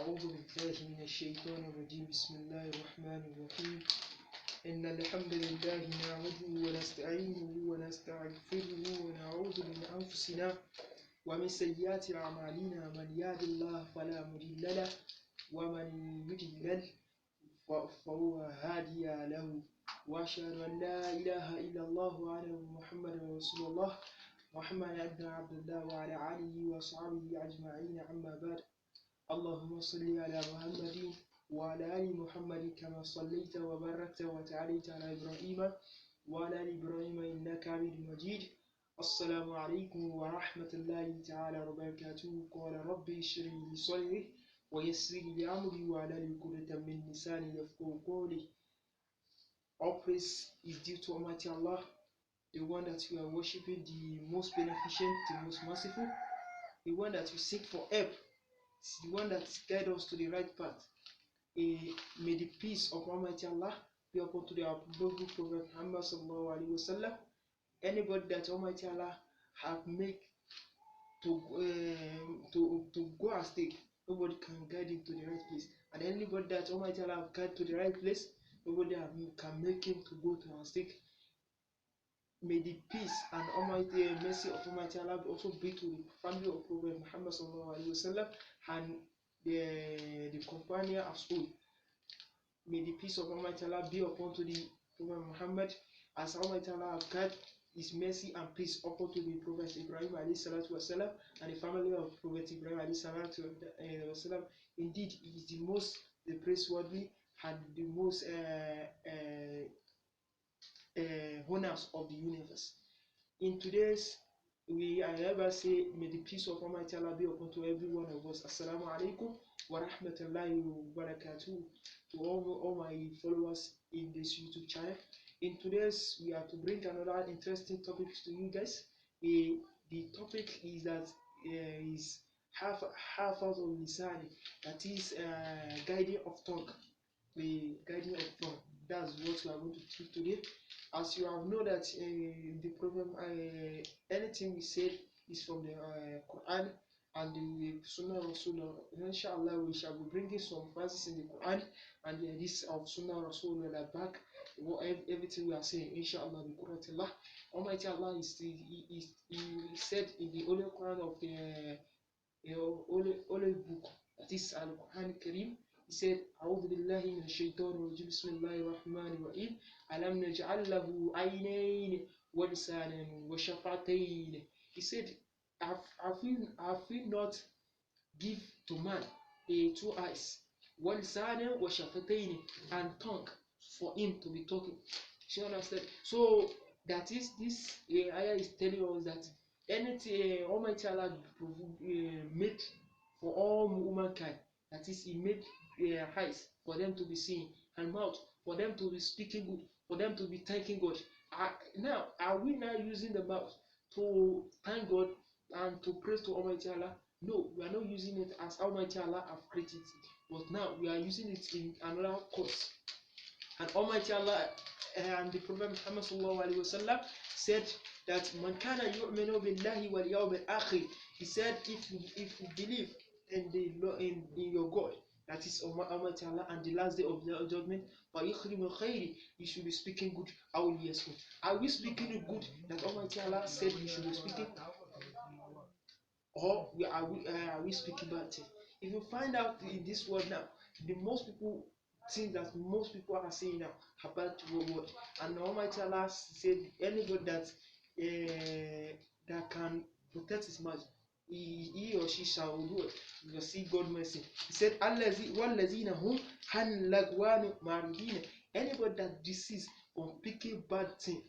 أعوذ بالله من الشيطان الرجيم بسم الله الرحمن الرحيم إن الحمد لله نعمده ونستعينه ونستغفره ونعوذ من أنفسنا ومن سيئات أعمالنا من يهد الله فلا مضل له ومن يضلل فهو هادي له وأشهد أن لا إله إلا الله وأن محمدا رسول الله محمد بن عبد الله وعلى آله وصحبه أجمعين أما بعد اللهم صل على محمد وعلى آل محمد كما صليت وباركت وتعاليت على إبراهيم وعلى آل إبراهيم إنك حميد مجيد. السلام عليكم ورحمة الله تعالى وبركاته. قال ربي اشرح لي صدري ويسر لي أمري واحلل عقدة من لساني يفقهوا قولي. All praise is due to Almighty Allah, the one that we are worshiping, the most beneficent, the most merciful, the one that we seek for help. It's the one that guides us to the right path. May the peace of Almighty Allah be upon to the noble Prophet Muhammad sallallahu alaihi wasallam. Anybody that Almighty Allah have made to go astray, nobody can guide him to the right place. And anybody that Almighty Allah have guided to the right place, nobody can make him to go to astray. May the peace and Almighty mercy of Almighty Allah also be to the family of Prophet Muhammad sallallahu alaihi wasallam and the companion as well. May the peace of Almighty Allah be upon to the Prophet Muhammad, as Almighty Allah have guided His mercy and peace upon to the Prophet Ibrahim alayhi salatu wasalam and the family of Prophet Ibrahim alayhi salatu wasalam. Indeed, he is the most praiseworthy and the most honors of the universe. In today's, we ever say, may the peace of Almighty Allah be upon to every one of us. Assalamu alaikum wa rahmatullahi wa barakatuh to all my followers in this YouTube channel. In today's, we are to bring another interesting topic to you guys. The topic is that is half out of lisan, that is guiding of tongue. The guiding of tongue. That's what we are going to treat today. As you have known that the problem, anything we said is from the Quran and the Sunnah Rasulullah. Inshallah, we shall be bringing some verses in the Quran and the hadith of Sunnah Rasulullah back everything we are saying. Inshallah, bi Quratillah. Almighty Allah he said in the Holy Quran of the Holy Book, that is Al-Quran Kareem. He said, أعوذ بالله من الشيطان الرجيم بسم الله الرحمن الرحيم ألم نجعل له عينين ولسانا وشفتين. He said, have we not give to man two eyes, ولسانا وشفتين, and tongue for him to be talking? You understand? So that is this ayah is telling us that anything Almighty Allah made for all humankind. That is, He made eyes for them to be seeing and mouth for them to be speaking good, for them to be thanking God. Now, are we now using the mouth to thank God and to praise to Almighty Allah? No, we are not using it as Almighty Allah have created it. But now we are using it in another cause. And Almighty Allah and the Prophet Muhammad sallallahu alaihi wasallam said that man kana yu'minu billahi wal yawmil akhir. He said, if you believe in your God, that is Almighty Allah, and the last day of the judgment, you should be speaking good. Are we speaking good that Almighty Allah said we should be speaking, or are we speaking bad things? If you find out in this world now, the most people think that most people are saying now about the word, and Almighty Allah said anybody that can protect his mouth, he or she shall do it. You will see God mercy. He said, وَالَّذِينَ هُمْ عَنِ اللَّغْوِ مُعْرِضِينَ. Anybody that deceased from picking bad thing,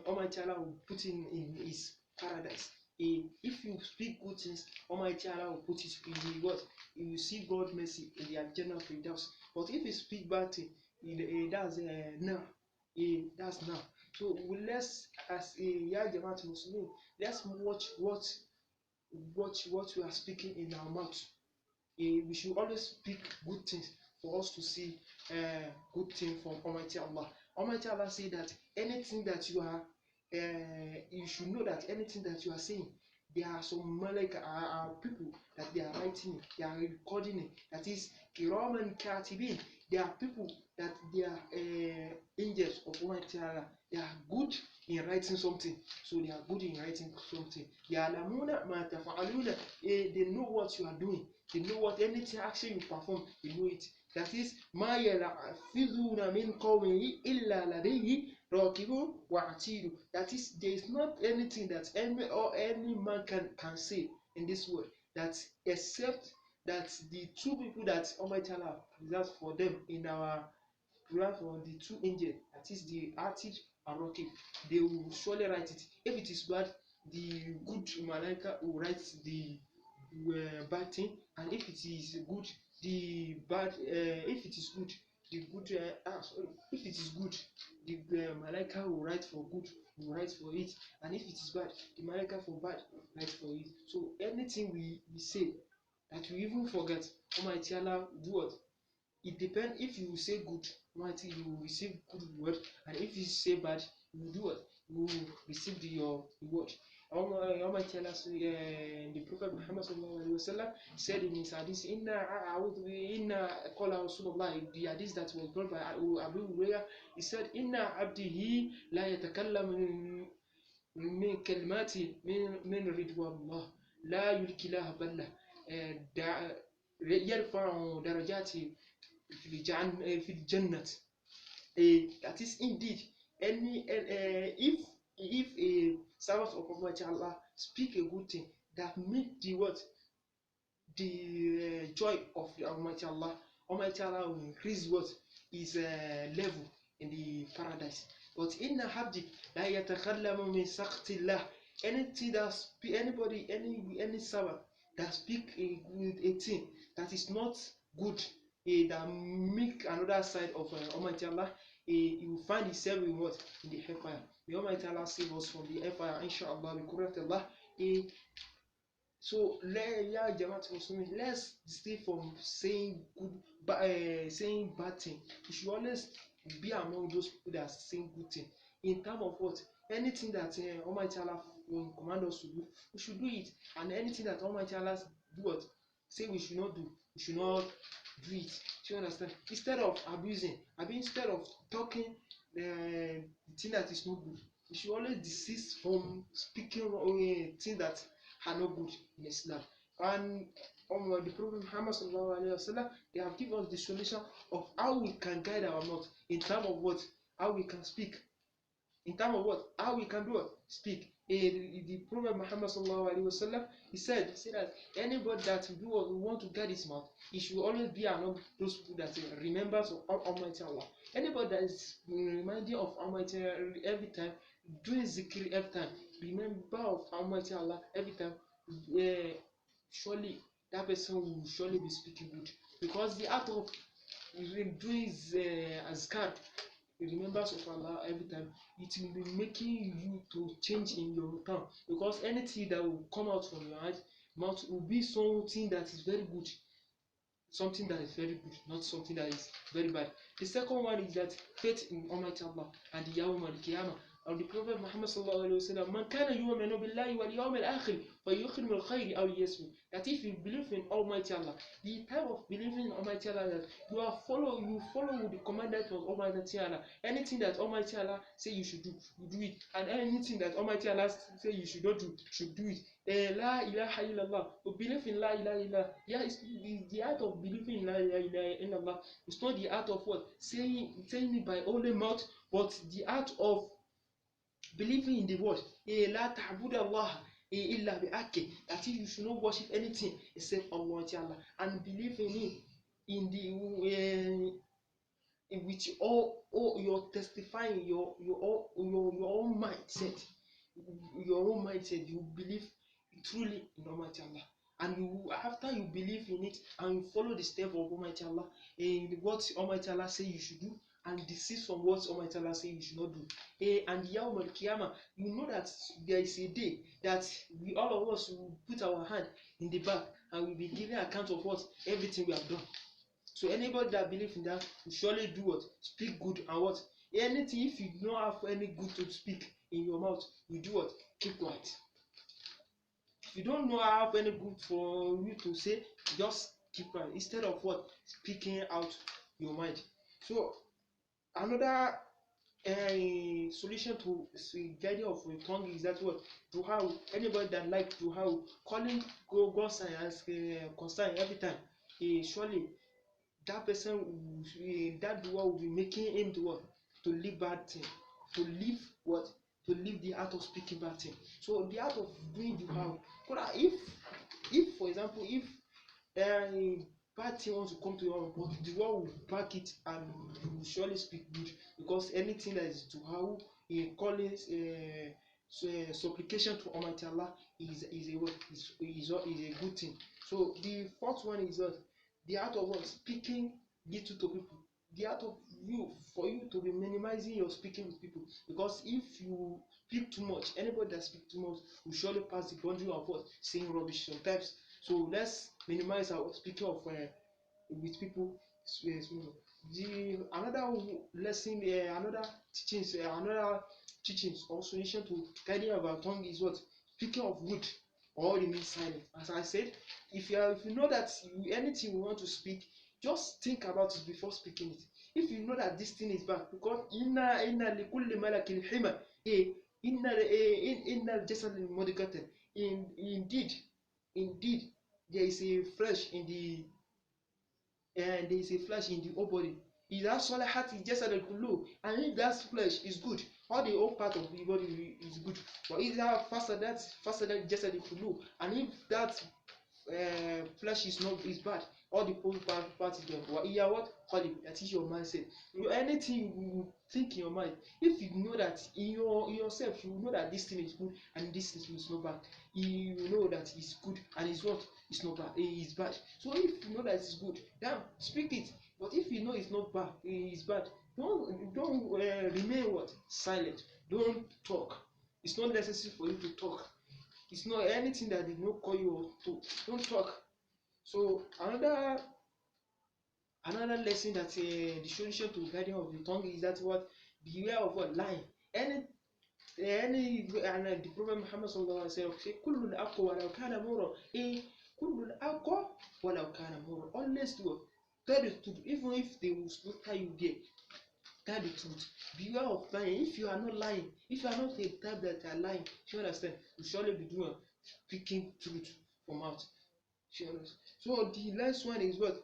Almighty Allah will put him in His paradise. If you speak good things, Almighty Allah will put it in the what? You will see God mercy in the Jannah Firdaus. But if you speak bad thing, that's now. That's now. So let's, as a Jamaat Muslim, let's watch what we are speaking in our mouth. We should always speak good things for us to see good things from Almighty Allah. Almighty Allah said that anything that you are, you should know that anything that you are saying, there are some malaika people that they are writing, they are recording it. That is kiraman katibin. There are people that they are angels of Almighty Allah. They are good in writing something. So they are good in writing something. Ya'lamuna ma taf'aluna. They know what you are doing. They know what anything action you perform, they know it. That is ma yal'afizuna min qawmihi illa ladayhi raqibun wa atid. That is, there is not anything that any man can say in this world that except that the two people that Almighty Allah reserves for them in our plan for the two angels, that is the Atid and Raqib, they will surely write it. If it is bad, the good Malaika will write the bad thing, and if it is good, the bad. If it is good, the good. If it is good, the Malaika will write for good, will write for it, and if it is bad, the Malaika for bad will write for it. So anything we say that we even forget, Almighty Allah do what? It depends. If you say good, Almighty, you will receive good reward, and if you say bad, you will do what? You will receive your reward. Almighty Allah, the Prophet Muhammad sallallahu alaihi wasallam said in his hadith, inna qala Rasulullah, the hadith that was brought by Abu Hurairah, he said, inna abdihi la yatakallamu min kalimati min ridwanillah la yulkilah ballah yarfa'u darajati fil jannat. That is indeed if a servant of Almighty Allah speak a good thing that make the what the joy of the Almighty Allah will increase what is level in the paradise. But inna habdi la yatakallamu min saqtillah. Anything that any servant that speak a thing that is not good, that make another side of Almighty Allah, he will find himself in what? In the hellfire. May Almighty Allah save us from the hellfire, inshallah, bi qudrati Allah. So let's stay from saying saying bad thing. We should always be among those people that are saying good thing. In terms of what? Anything that Almighty Allah command us to do, we should do it. And anything that Almighty Allah do what? Say we should not do, we should not do it. Do you understand? Instead of abusing, instead of talking the thing that is not good, we should always desist from speaking things that are not good in Islam. And the Prophet Muhammad sallallahu alaihi wasallam, they have given us the solution of how we can guide our mouth in terms of what? How we can speak. In terms of what? How we can do what? Speak. The Prophet Muhammad sallallahu alaihi wasallam, he said that anybody that will want to guide his mouth, he should always be among those people that remembers of Almighty Allah. Anybody that is reminding of Almighty every time, doing zikr every time, remember of Almighty Allah every time, surely that person will surely be speaking good, because the act of doing azkar, remembers of Allah every time, it will be making you to change in your tongue, because anything that will come out from your mouth will be something that is very good, something that is very good, not something that is very bad. The second one is that faith in Almighty Allah and the Yawm al-Qiyamah. Of the Prophet Muhammad sallallahu alaihi wasallam, man kana yu'minu billahi wal yawmil akhir falyukrim al khayr aw yasmut. That if you believe in Almighty Allah, the type of believing in Almighty Allah that you follow the commandment of Almighty Allah. Anything that Almighty Allah say you should do, you do it, and anything that Almighty Allah say you should not do, you should do it. La ilaha illallah. To believe in la ilaha illallah. Yeah, it's the art of believing in la ilaha illallah. It's not the art of what? Saying it by only mouth, but the art of believing in the word. La ta'budu Allah illa bi'aqqi. That is, you should not worship anything except Almighty Allah, and believe in it in the in which all your testifying your own mindset, you believe truly in Almighty Allah, and you, after you believe in it and you follow the step of Almighty Allah in what Almighty Allah say you should do, and desist from what Almighty Allah say you should not do. And Yawm al-Qiyamah, you know that there is a day that we all of us will put our hand in the back and we'll be giving account of what everything we have done. So anybody that believes in that will surely do what? Speak good, and what? Anything, if you don't have any good to speak in your mouth, you do what? Keep quiet. If you don't know have any good for you to say, just keep quiet instead of what speaking out your mind. So another solution to guiding of a tongue is that what duha. Anybody that like duha, calling God as concern every time, surely that person that duha will be making him to what to live bad thing, to live what to live the art of speaking bad thing. So the art of doing duha, if for example if bad thing wants to come to your, but the one will back it and you will surely speak good, because anything that is to how in calling supplication to Almighty Allah is a what is a good thing. So the fourth one is the art of what speaking little to people. The art of you for you to be minimizing your speaking with people, because if you speak too much, anybody that speak too much will surely pass the boundary of what saying rubbish sometimes. So let's minimize our speaking of with people. The another lesson, another teachings or solution to guiding our tongue is what speaking of good or remain silent. As I said, if you know that anything you want to speak, just think about it before speaking it. If you know that this thing is bad, because inna likulli malakin hima, inna jasad mudghatan, indeed there is a flesh in the there is a flesh in the whole body. إذا صلحت الجسد كله, and if that flesh is good, all the whole part of the body is good. But إذا فسدت الجسد كله, and if that flesh is bad, all the whole part is bad. وإيا what qalb, that is your mindset. Anything you think in your mind, if you know that in yourself, you know that this thing is good and this thing is not bad, you know that it's good and it's what it's not bad, it's bad. So if you know that it's good, then speak it. But if you know it's not bad, it's bad, don't remain what silent. Don't talk. It's not necessary for you to talk. It's not anything that did not call you to. Don't talk. So another lesson that the solution to guiding of the tongue is that what beware of what lying. Any and the Prophet Muhammad sallallahu alaihi wasallam say kullu al-aqwa walau kana mura, kullu al-aqwa walau kana mura. Always do tell the truth, even if they will slaughter you there. Tell the truth. Beware of lying. If you are not lying, if you are not a type that are lying, you understand, you surely be doing speaking truth from out. So the last one is what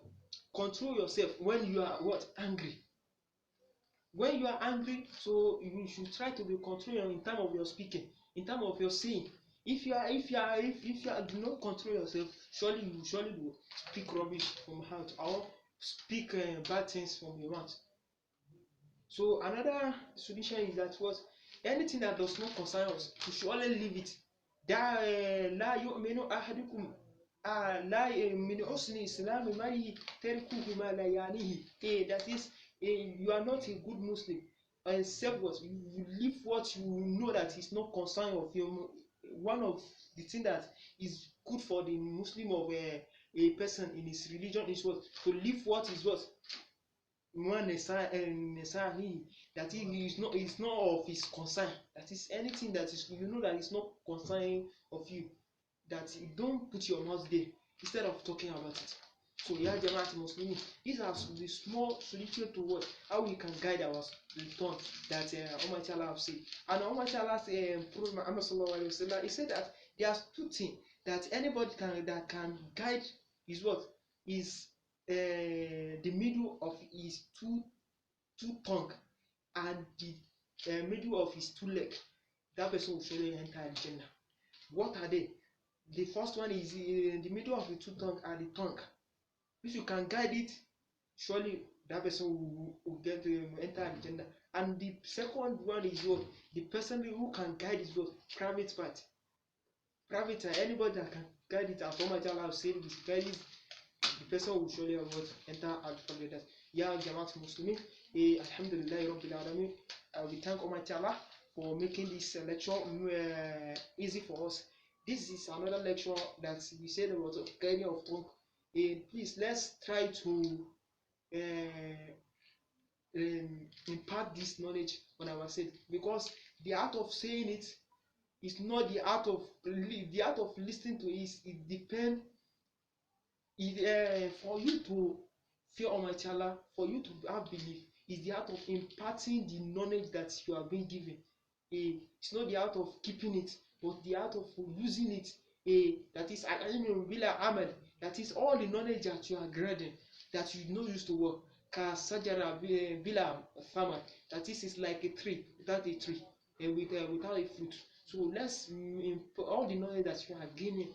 control yourself when you are what angry. When you are angry, so you should try to be controlling in terms of your speaking, in terms of your saying. If you do not control yourself, surely you will speak rubbish from heart or speak bad things from your mouth. So another solution is that what anything that does not concern us, we should only leave it. لا يؤمن أحدكم لا من حسن إسلام مرء تركه ما لا يعنيه. That is, you are not a good Muslim except what you leave what you know that is not concern of you. One of the things that is good for the Muslim of a person in his religion is what to leave what is what one necessary, that is not of his concern. That is anything that is you know that is not concern of you, that you don't put your mouth there instead of talking about it. So yeah, Jamaat Muslimin, these are the small solution to what how we can guide our tongue that Almighty Allah have said. And Almighty Allah Prophet Muhammad sallallahu alaihi wasallam, he said that there are two things that anybody can guide is what is the middle of his two tongue and the middle of his two legs. That person will surely enter Jannah. What are they? The first one is in the middle of the two tongue and the tongue. If you can guide it, surely that person will get to enter Jannah. And the second one is what the person who can guide is what private part. Private, anybody that can guide it, as Almighty Allah has said, is guide it, the person will surely enter al-Jannah. Ya Jamaat Muslimin, Alhamdulillah Rabbil Alamin. We thank Almighty Allah for making this lecture easy for us. This is another lecture that we said about guiding of tongue. Please let's try to impart this knowledge on ourselves, because the art of saying it It's not the art of listening to it. It depends. For you to fear Almighty Allah, for you to have belief, is the art of imparting the knowledge that you are being given. It's not the art of keeping it, but the art of using it. That is amal. That is all the knowledge that you are granted that you know used to work. Ka sajara bila farmer. That is like a tree without a tree, without a fruit. So let's all the knowledge that you are gaining,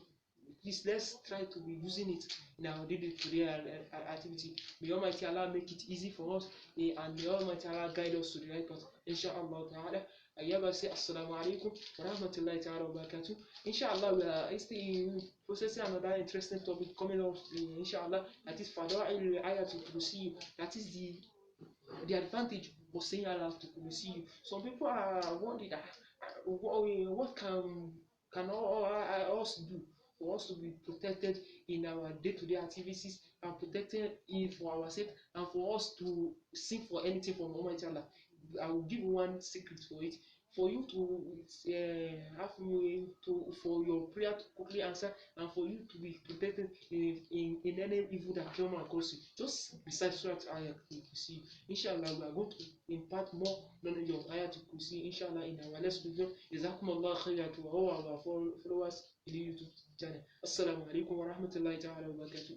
please let's try to be using it in our day-to-day activity. May Almighty Allah make it easy for us, and may Almighty Allah guide us to the right path. Inshallah ta'ala. I ever say assalamu alaikum wa rahmatullahi ta'ala wa barakatuh. Inshallah, we are still processing another interesting topic coming up, inshallah, that is fada'il ayatul kursi. That is the advantage of saying Allah to kursi. Some people are wondering, what can all us do for us to be protected in our day-to-day activities, and protected it for ourselves, and for us to seek for anything from Almighty Allah. I will give one secret for it. For you to have for your prayer to quickly answer, and for you to be protected in any evil that come across you, just recite Surah Ayatul Kursi. Inshallah, we are going to impart more knowledge of Ayatul Kursi, inshallah, in our next video. Jazakumullah khairan to all our followers in the YouTube channel. Assalamu alaikum wa rahmatullahi ta'ala wa barakatuh.